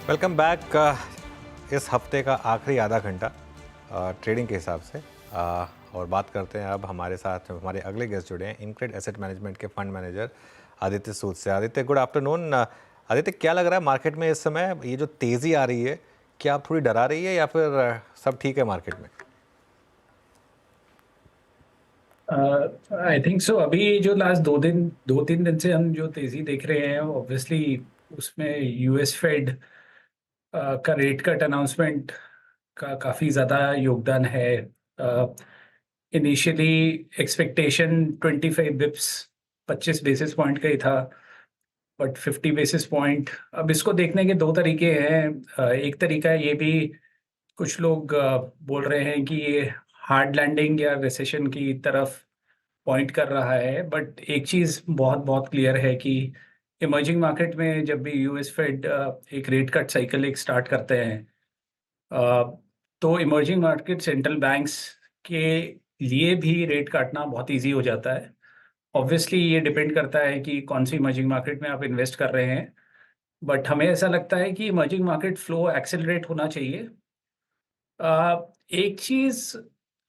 Welcome back. इस हफ्ते का आखिरी आधा घंटा ट्रेडिंग के हिसाब से और बात करते हैं अब हमारे साथ हमारे अगले गेस्ट जुड़े हैं इनक्रेड एसेट मैनेजमेंट के फंड मैनेजर आदित्य सूद से। Aditya, good afternoon. आदित्य, क्या लग रहा है मार्केट में इस समय ये जो तेज़ी आ रही है, क्या आप थोड़ी डरा रही है या फिर सब ठीक है मार्केट में? आई थिंक सो। अभी जो लास्ट 2-3 दिन से हम जो तेजी देख रहे हैं, ऑब्वियसली उसमें यूएस फेड का रेट कट अनाउंसमेंट का काफी ज्यादा योगदान है। Initially expectation 25 Bips 25 basis point का ही था, बट 50 बेसिस पॉइंट। अब इसको देखने के दो तरीके हैं। एक तरीका ये भी, कुछ लोग बोल रहे हैं कि ये हार्ड लैंडिंग या रिसेशन की तरफ पॉइंट कर रहा है। बट एक चीज बहुत बहुत क्लियर है कि इमर्जिंग मार्केट में जब भी यूएस फेड एक रेट कट साइकिल एक स्टार्ट करते हैं, तो इमर्जिंग मार्केट सेंट्रल बैंक्स के लिए भी रेट काटना बहुत इजी हो जाता है। ऑब्वियसली ये डिपेंड करता है कि कौन सी इमर्जिंग मार्केट में आप इन्वेस्ट कर रहे हैं, बट हमें ऐसा लगता है कि इमर्जिंग मार्केट फ्लो एक्सेलरेट होना चाहिए। एक चीज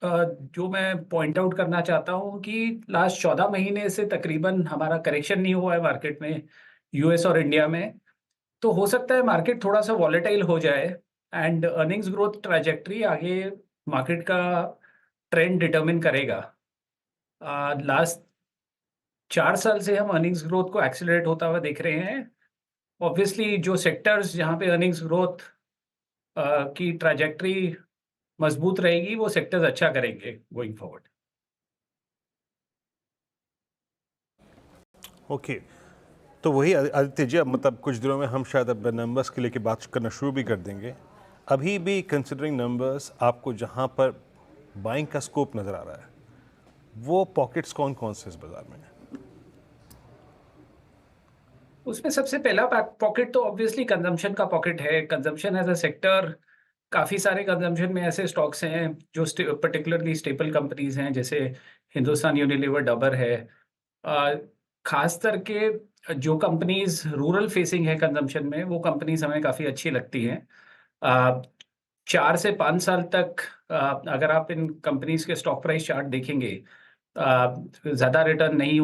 जो मैं पॉइंट आउट करना चाहता हूँ कि लास्ट 14 महीने से तकरीबन हमारा करेक्शन नहीं हुआ है मार्केट में, यूएस और इंडिया में। तो हो सकता है मार्केट थोड़ा सा वॉलेटाइल हो जाए, एंड अर्निंग्स ग्रोथ ट्रैजेक्टरी आगे मार्केट का ट्रेंड डिटरमिन करेगा। लास्ट 4 साल से हम अर्निंग्स ग्रोथ को एक्सेलरेट होता हुआ देख रहे हैं। ऑब्वियसली जो सेक्टर्स जहाँ पे अर्निंग्स ग्रोथ की ट्रैजेक्टरी मजबूत रहेगी, वो सेक्टर्स अच्छा करेंगे गोइंग फॉरवर्ड। ओके, तो वही आदित्य जी, अब मतलब कुछ दिनों में हम शायद अब नंबर्स के लेके बात करना शुरू भी कर देंगे। अभी भी कंसिडरिंग नंबर्स, आपको जहां पर बाइंग का स्कोप नज़र आ रहा है, वो पॉकेट्स कौन कौन से इस बाजार में है? उसमें सबसे पहला पॉकेट तो ऑब्वियसली कंजम्पशन का पॉकेट है। कंजम्पशन एज अ सेक्टर, काफ़ी सारे कंजम्पशन में ऐसे स्टॉक्स हैं जो पर्टिकुलरली स्टेपल कंपनीज हैं, जैसे हिंदुस्तान यूनिलीवर, डाबर है। अ, खास करके जो कंपनीज रूरल फेसिंग है कंजम्पशन में, वो कंपनीज हमें काफ़ी अच्छी लगती हैं। अ, 4 से 5 साल तक अगर आप इन कंपनीज के स्टॉक प्राइस चार्ट देखेंगे, ज़्यादा रिटर्न नहीं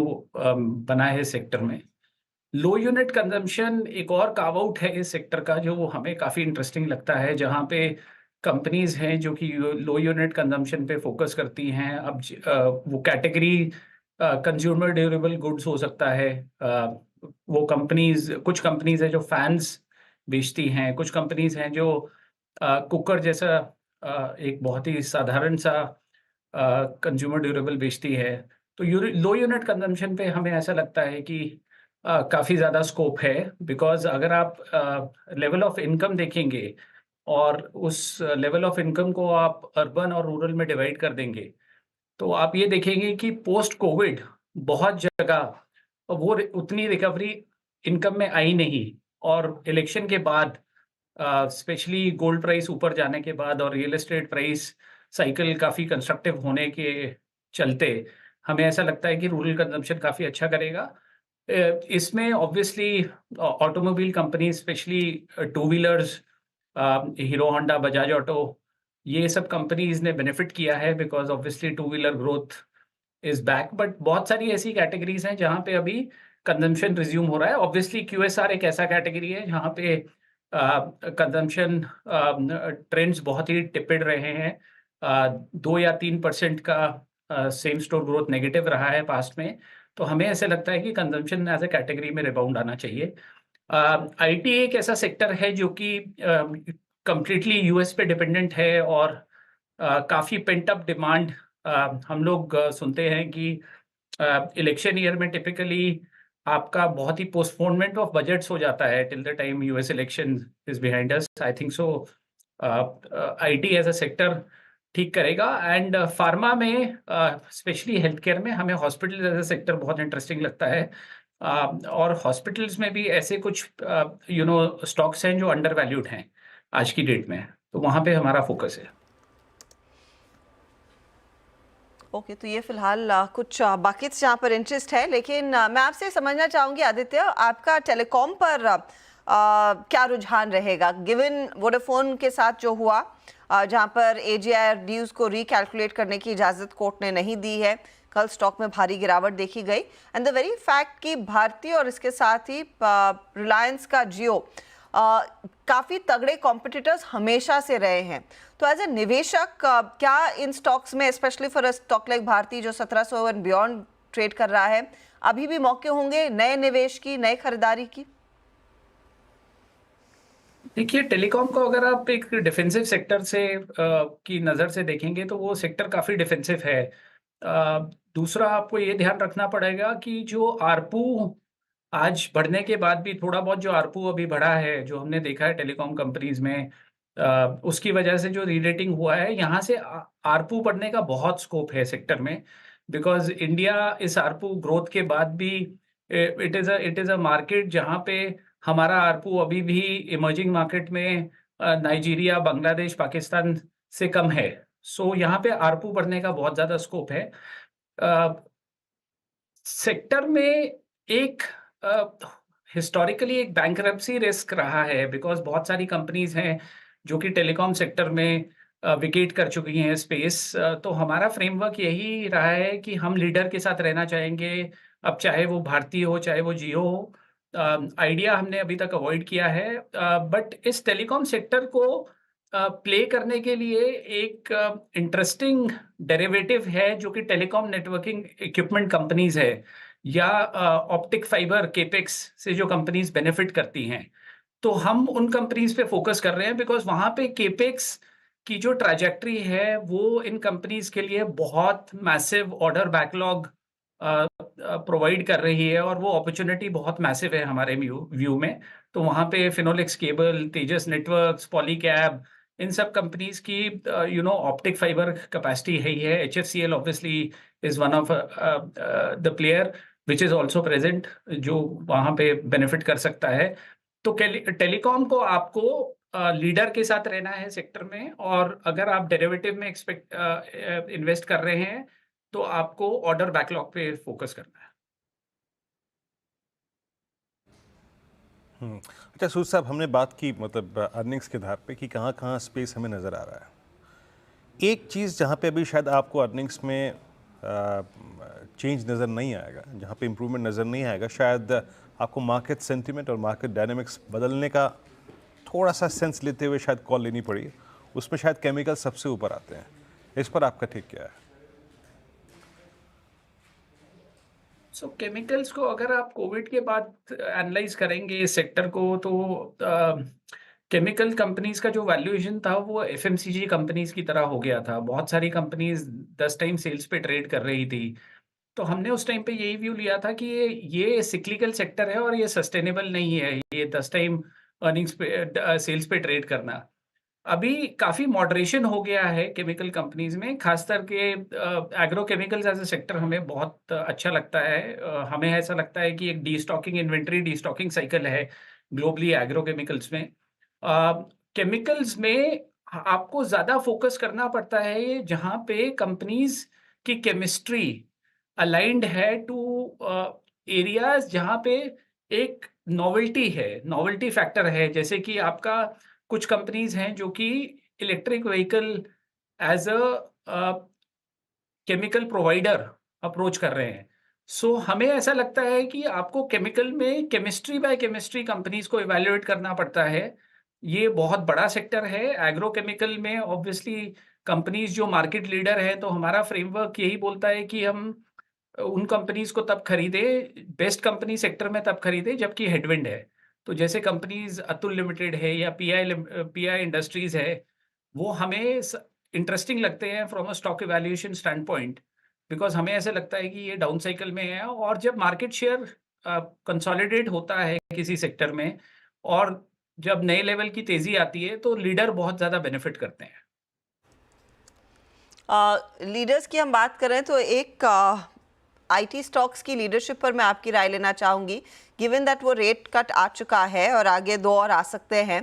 बना है इस सेक्टर में। लो यूनिट कंजम्पशन एक और कार्व आउट है इस सेक्टर का, जो वो हमें काफ़ी इंटरेस्टिंग लगता है, जहाँ पे कंपनीज हैं जो कि लो यूनिट कंजम्पशन पे फोकस करती हैं। अब वो कैटेगरी कंज्यूमर ड्यूरेबल गुड्स हो सकता है। वो कंपनीज, कुछ कंपनीज हैं जो फैंस बेचती हैं, कुछ कंपनीज हैं जो कुकर जैसा एक बहुत ही साधारण सा कंज्यूमर ड्यूरेबल बेचती है। तो लो यूनिट कंजम्पशन पे हमें ऐसा लगता है कि काफ़ी ज़्यादा स्कोप है, बिकॉज अगर आप लेवल ऑफ इनकम देखेंगे और उस लेवल ऑफ इनकम को आप अर्बन और रूरल में डिवाइड कर देंगे, तो आप ये देखेंगे कि पोस्ट कोविड बहुत जगह वो उतनी रिकवरी इनकम में आई नहीं। और इलेक्शन के बाद, स्पेशली गोल्ड प्राइस ऊपर जाने के बाद और रियल एस्टेट प्राइस साइकिल काफ़ी कंस्ट्रक्टिव होने के चलते, हमें ऐसा लगता है कि रूरल कंजम्पशन काफ़ी अच्छा करेगा। इसमें obviously automobile company, specially two wheelers, hero Honda, Bajaj auto, ये सब कंपनीज ने बेनिफिट किया है, because obviously two wheeler growth is back. But बहुत सारी ऐसी कैटेगरीज हैं जहाँ पे अभी कंजम्पशन रिज्यूम हो रहा है। ऑब्वियसली क्यूएसआर एक ऐसा कैटेगरी है जहाँ पे कंजम्पशन ट्रेंड्स बहुत ही टिपिड रहे हैं। 2 या 3% का सेम स्टोर ग्रोथ नेगेटिव रहा है पास्ट में। तो हमें ऐसे लगता है कि कंजम्पशन एज ए कैटेगरी में रिबाउंड आना चाहिए। आईटी एक ऐसा सेक्टर है जो कि कंप्लीटली यूएस पे डिपेंडेंट है, और काफ़ी पेंट अप डिमांड। हम लोग सुनते हैं कि इलेक्शन ईयर में टिपिकली आपका बहुत ही पोस्टपोनमेंट ऑफ बजट्स हो जाता है till the time US election is behind us. I think so IT as a sector ठीक करेगा। एंड फार्मा में, स्पेशली हेल्थ केयर में, हमें हॉस्पिटल एज अ सेक्टर बहुत इंटरेस्टिंग लगता है। और हॉस्पिटल्स में भी ऐसे कुछ स्टॉक्स हैं जो अंडर वैल्यूड हैं आज की डेट में, तो वहाँ पे हमारा फोकस है। ओके, तो ये फिलहाल कुछ बाकीट्स जहाँ पर इंटरेस्ट है, लेकिन मैं आपसे समझना चाहूँगी आदित्य, आपका टेलीकॉम पर क्या रुझान रहेगा गिवन वोडाफोन के साथ जो हुआ, जहां पर एजीआर ड्यूज को रिकैलकुलेट करने की इजाज़त कोर्ट ने नहीं दी है, कल स्टॉक में भारी गिरावट देखी गई, एंड द वेरी फैक्ट कि भारतीय और इसके साथ ही रिलायंस का जियो काफ़ी तगड़े कॉम्पिटिटर्स हमेशा से रहे हैं। तो एज ए निवेशक क्या इन स्टॉक्स में, specially for a stock like Bharti जो 1700 एंड बियॉन्ड ट्रेड कर रहा है, अभी भी मौके होंगे नए निवेश की, नए खरीदारी की? देखिए, टेलीकॉम को अगर आप एक डिफेंसिव सेक्टर से की नज़र से देखेंगे तो वो सेक्टर काफ़ी डिफेंसिव है। दूसरा, आपको ये ध्यान रखना पड़ेगा कि जो आरपू आज बढ़ने के बाद भी थोड़ा बहुत जो आरपू अभी बढ़ा है, जो हमने देखा है टेलीकॉम कंपनीज में, उसकी वजह से जो रीरेटिंग हुआ है, यहाँ से आरपू बढ़ने का बहुत स्कोप है सेक्टर में, बिकॉज इंडिया इस आरपू ग्रोथ के बाद भी इट इज़ अ मार्केट जहाँ पे हमारा आरपू अभी भी इमर्जिंग मार्केट में नाइजीरिया, बांग्लादेश, पाकिस्तान से कम है। सो यहाँ पे आरपू बढ़ने का बहुत ज़्यादा स्कोप है। सेक्टर में एक हिस्टोरिकली एक बैंकरप्सी रिस्क रहा है, बिकॉज बहुत सारी कंपनीज हैं जो कि टेलीकॉम सेक्टर में विकेट कर चुकी हैं स्पेस। तो हमारा फ्रेमवर्क यही रहा है कि हम लीडर के साथ रहना चाहेंगे, अब चाहे वो भारती हो चाहे वो जियो हो। आइडिया हमने अभी तक अवॉइड किया है, बट इस टेलीकॉम सेक्टर को प्ले करने के लिए एक इंटरेस्टिंग डेरिवेटिव है जो कि टेलीकॉम नेटवर्किंग इक्विपमेंट कंपनीज है, या ऑप्टिक फाइबर केपेक्स से जो कंपनीज बेनिफिट करती हैं। तो हम उन कंपनीज पे फोकस कर रहे हैं, बिकॉज वहाँ पे केपेक्स की जो ट्रैजेक्टरी है वो इन कंपनीज के लिए बहुत मैसिव ऑर्डर बैकलॉग प्रोवाइड कर रही है, और वो अपॉर्चुनिटी बहुत मैसिव है हमारे व्यू में। तो वहाँ पे फिनोलेक्स केबल, तेजस नेटवर्क्स, पॉलीकैब, इन सब कंपनीज की ऑप्टिक फाइबर कैपेसिटी है ही है। HFCL obviously is one of the player which is also present, जो वहाँ पे बेनिफिट कर सकता है। तो टेलीकॉम को आपको लीडर के साथ रहना है सेक्टर में, और अगर आप डेरिवेटिव में इन्वेस्ट कर रहे हैं तो आपको ऑर्डर बैकलॉग पे फोकस करना है। अच्छा सूद साहब, हमने बात की मतलब अर्निंग्स के आधार पे कि कहाँ कहाँ स्पेस हमें नज़र आ रहा है। एक चीज़ जहाँ पे अभी शायद आपको अर्निंग्स में चेंज नज़र नहीं आएगा, जहाँ पे इम्प्रूवमेंट नज़र नहीं आएगा, शायद आपको मार्केट सेंटिमेंट और मार्केट डायनेमिक्स बदलने का थोड़ा सा सेंस लेते हुए शायद कॉल लेनी पड़ी। उसमें शायद केमिकल सबसे ऊपर आते हैं। इस पर आपका ठीक क्या है? सो केमिकल्स को अगर आप कोविड के बाद एनालाइज करेंगे इस सेक्टर को, तो केमिकल कंपनीज का जो वैल्यूएशन था वो FMCG कंपनीज की तरह हो गया था। बहुत सारी कंपनीज 10 टाइम सेल्स पे ट्रेड कर रही थी। तो हमने उस टाइम पे यही व्यू लिया था कि ये सिक्लिकल सेक्टर है और ये सस्टेनेबल नहीं है, ये 10 टाइम अर्निंग्स पे सेल्स पे ट्रेड करना। अभी काफ़ी मॉडरेशन हो गया है केमिकल कंपनीज में, खासकर के एग्रोकेमिकल्स एज ए सेक्टर हमें बहुत अच्छा लगता है। हमें ऐसा लगता है कि एक डीस्टॉकिंग, इन्वेंट्री डीस्टॉकिंग साइकिल है ग्लोबली एग्रोकेमिकल्स में। केमिकल्स में आपको ज़्यादा फोकस करना पड़ता है जहाँ पे कंपनीज की केमिस्ट्री अलाइंड है टू एरियाज जहाँ पे एक नॉवेल्टी है, नॉवेल्टी फैक्टर है। जैसे कि आपका कुछ कंपनीज हैं जो कि electric vehicle as a chemical provider approach कर रहे हैं। सो हमें ऐसा लगता है कि आपको केमिकल में केमिस्ट्री बाय केमिस्ट्री कंपनीज को इवैल्यूएट करना पड़ता है। ये बहुत बड़ा सेक्टर है। एग्रोकेमिकल में ऑब्वियसली कंपनीज जो मार्केट लीडर है, तो हमारा फ्रेमवर्क यही बोलता है कि हम उन कंपनीज को तब खरीदे, बेस्ट कंपनी सेक्टर में तब खरीदे जबकि हेडविंड है। तो जैसे कंपनीज अतुल लिमिटेड है या पीआई इंडस्ट्रीज है, वो हमें इंटरेस्टिंग लगते हैं from a stock evaluation stand point, because हमें ऐसे लगता है कि ये डाउन साइकिल में है, और जब मार्केट शेयर कंसोलिडेट होता है किसी सेक्टर में और जब नए लेवल की तेजी आती है, तो लीडर बहुत ज़्यादा बेनिफिट करते हैं। लीडर्स की हम बात करें तो एक आईटी स्टॉक्स की लीडरशिप पर मैं आपकी राय लेना चाहूँगी, गिवन दैट वो रेट कट आ चुका है और आगे 2 और आ सकते हैं।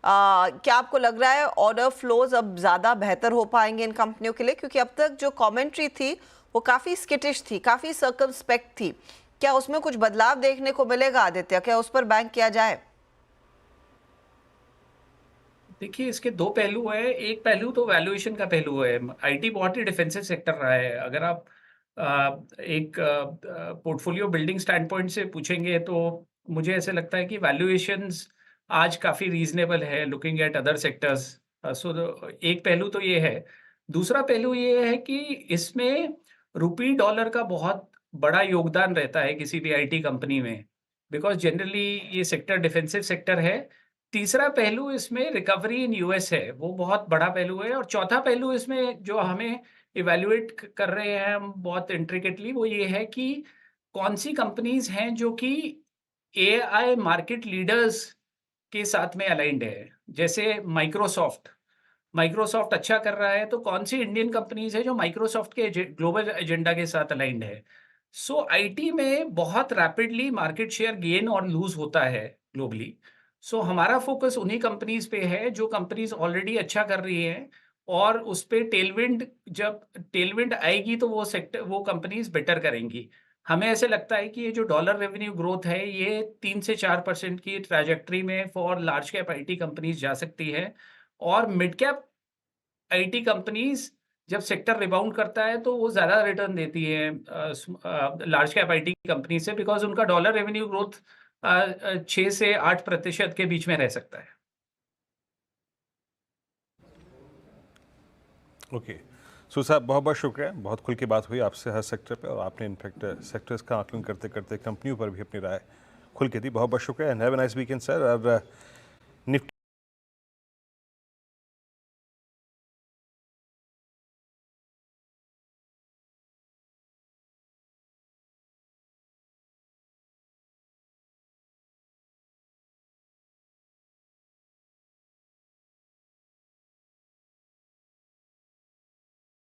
क्या आपको लग रहा है ऑर्डर फ्लोज अब ज़्यादा बेहतर हो पाएंगे इन कंपनियों के लिए? क्योंकि अब तक जो कमेंट्री थी वो काफ़ी स्किटिश थी, काफ़ी सर्कमस्पेक्ट थी। क्या उसमें कुछ बदलाव देखने को मिलेगा आदित्य? क्या उस पर बैंक किया जाए? देखिए, इसके दो पहलू हैं। एक पहलू तो वैल्यूएशन का पहलू है। आईटी बहुत ही डिफेंसिव सेक्टर रहा है। अगर आप एक पोर्टफोलियो बिल्डिंग स्टैंड पॉइंट से पूछेंगे तो मुझे ऐसे लगता है कि वैल्यूएशंस आज काफ़ी रीजनेबल है लुकिंग एट अदर सेक्टर्स। सो एक पहलू तो ये है। दूसरा पहलू ये है कि इसमें रुपी डॉलर का बहुत बड़ा योगदान रहता है किसी भी आईटी कंपनी में, बिकॉज़ जनरली ये सेक्टर डिफेंसिव सेक्टर है। तीसरा पहलू इसमें रिकवरी इन यूएस है, वो बहुत बड़ा पहलू है। और चौथा पहलू इसमें जो हमें इवैल्यूएट कर रहे हैं हम बहुत इंट्रिकेटली, वो ये है कि कौन सी कंपनीज हैं जो कि एआई मार्केट लीडर्स के साथ में अलाइंड है। जैसे माइक्रोसॉफ्ट, माइक्रोसॉफ्ट अच्छा कर रहा है, तो कौन सी इंडियन कंपनीज है जो माइक्रोसॉफ्ट के ग्लोबल एजेंडा के साथ अलाइंड है। सो आईटी में बहुत रैपिडली मार्केट शेयर गेन और लूज होता है ग्लोबली। सो हमारा फोकस उन्हीं कंपनीज पे है जो कंपनीज ऑलरेडी अच्छा कर रही हैं, और उस पे टेलविंड, जब टेलविंड आएगी तो वो सेक्टर, वो कंपनीज बेटर करेंगी। हमें ऐसे लगता है कि ये जो डॉलर रेवेन्यू ग्रोथ है, ये 3 से 4% की ट्रैजेक्टरी में for large cap IT companies जा सकती है। और मिड कैप आईटी कंपनीज जब सेक्टर रिबाउंड करता है तो वो ज़्यादा रिटर्न देती है लार्ज कैप आईटी कंपनी से, बिकॉज उनका डॉलर रेवेन्यू ग्रोथ 6 से 8% के बीच में रह सकता है। ओके, सो साहब बहुत बहुत शुक्रिया, बहुत खुल के बात हुई आपसे हर सेक्टर पे, और आपने इनफैक्ट सेक्टर्स का आकलन करते करते कंपनियों पर भी अपनी राय खुल के दी। बहुत बहुत शुक्रिया and have a nice weekend sir. और निफ्टी